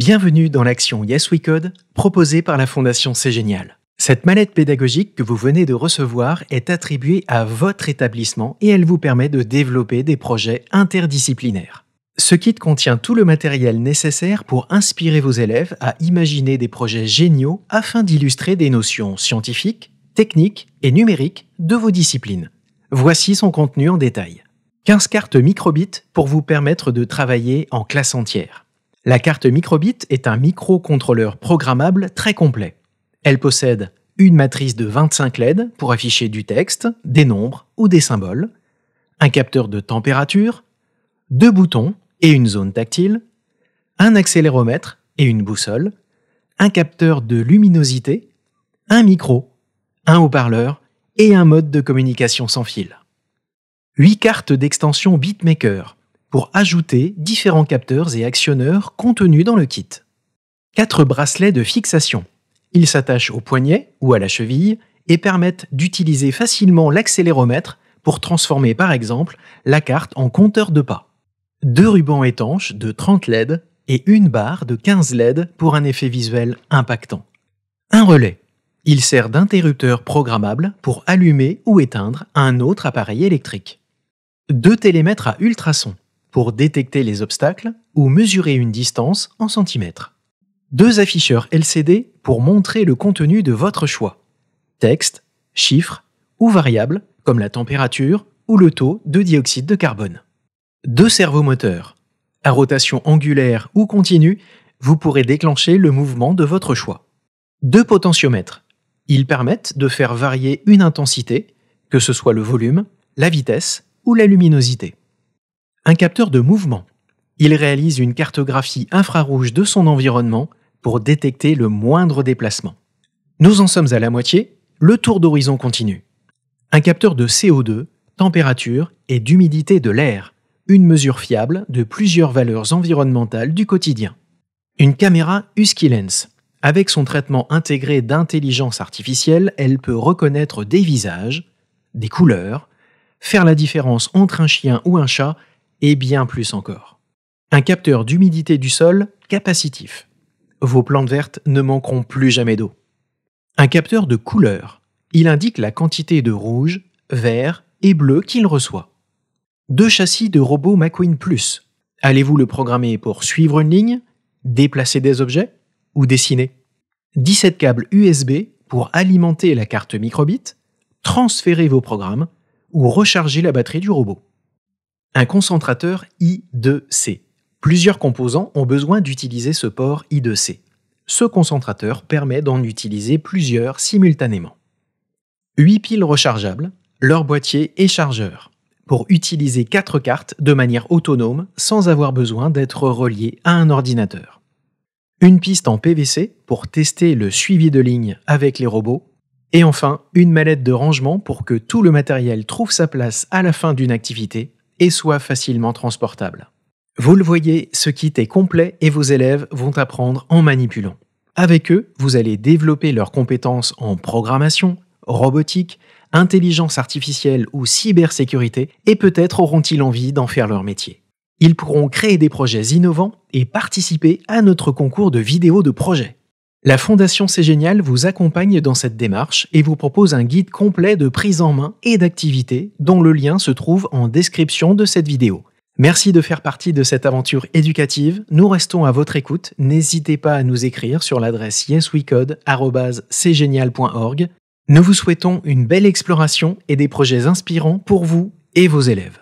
Bienvenue dans l'action Yes We Code, proposée par la Fondation C'est Génial. Cette mallette pédagogique que vous venez de recevoir est attribuée à votre établissement et elle vous permet de développer des projets interdisciplinaires. Ce kit contient tout le matériel nécessaire pour inspirer vos élèves à imaginer des projets géniaux afin d'illustrer des notions scientifiques, techniques et numériques de vos disciplines. Voici son contenu en détail. 15 cartes microbit pour vous permettre de travailler en classe entière. La carte microbit est un microcontrôleur programmable très complet. Elle possède une matrice de 25 LED pour afficher du texte, des nombres ou des symboles, un capteur de température, 2 boutons et une zone tactile, un accéléromètre et une boussole, un capteur de luminosité, un micro, un haut-parleur et un mode de communication sans fil. 8 cartes d'extension BitMaker pour ajouter différents capteurs et actionneurs contenus dans le kit. 4 bracelets de fixation. Ils s'attachent au poignet ou à la cheville et permettent d'utiliser facilement l'accéléromètre pour transformer par exemple la carte en compteur de pas. 2 rubans étanches de 30 LED et une barre de 15 LED pour un effet visuel impactant. Un relais. Il sert d'interrupteur programmable pour allumer ou éteindre un autre appareil électrique. 2 télémètres à ultrasons pour détecter les obstacles ou mesurer une distance en centimètres. 2 afficheurs LCD pour montrer le contenu de votre choix. Texte, chiffres ou variables comme la température ou le taux de dioxyde de carbone. 2 servomoteurs. À rotation angulaire ou continue, vous pourrez déclencher le mouvement de votre choix. 2 potentiomètres. Ils permettent de faire varier une intensité, que ce soit le volume, la vitesse ou la luminosité. Un capteur de mouvement. Il réalise une cartographie infrarouge de son environnement pour détecter le moindre déplacement. Nous en sommes à la moitié, le tour d'horizon continue. Un capteur de CO2, température et d'humidité de l'air, une mesure fiable de plusieurs valeurs environnementales du quotidien. Une caméra Husky Lens. Avec son traitement intégré d'intelligence artificielle, elle peut reconnaître des visages, des couleurs, faire la différence entre un chien ou un chat, et bien plus encore. Un capteur d'humidité du sol capacitif. Vos plantes vertes ne manqueront plus jamais d'eau. Un capteur de couleur. Il indique la quantité de rouge, vert et bleu qu'il reçoit. 2 châssis de robot McQueen Plus. Allez-vous le programmer pour suivre une ligne, déplacer des objets ou dessiner? 17 câbles USB pour alimenter la carte microbit, transférer vos programmes ou recharger la batterie du robot. Un concentrateur I2C. Plusieurs composants ont besoin d'utiliser ce port I2C. Ce concentrateur permet d'en utiliser plusieurs simultanément. 8 piles rechargeables, leur boîtier et chargeur, pour utiliser 4 cartes de manière autonome sans avoir besoin d'être relié à un ordinateur. Une piste en PVC pour tester le suivi de ligne avec les robots. Et enfin, une mallette de rangement pour que tout le matériel trouve sa place à la fin d'une activité et soit facilement transportable. Vous le voyez, ce kit est complet et vos élèves vont apprendre en manipulant. Avec eux, vous allez développer leurs compétences en programmation, robotique, intelligence artificielle ou cybersécurité et peut-être auront-ils envie d'en faire leur métier. Ils pourront créer des projets innovants et participer à notre concours de vidéos de projets. La Fondation C'est Génial vous accompagne dans cette démarche et vous propose un guide complet de prise en main et d'activités dont le lien se trouve en description de cette vidéo. Merci de faire partie de cette aventure éducative. Nous restons à votre écoute. N'hésitez pas à nous écrire sur l'adresse yeswecode@cgenial.org. Nous vous souhaitons une belle exploration et des projets inspirants pour vous et vos élèves.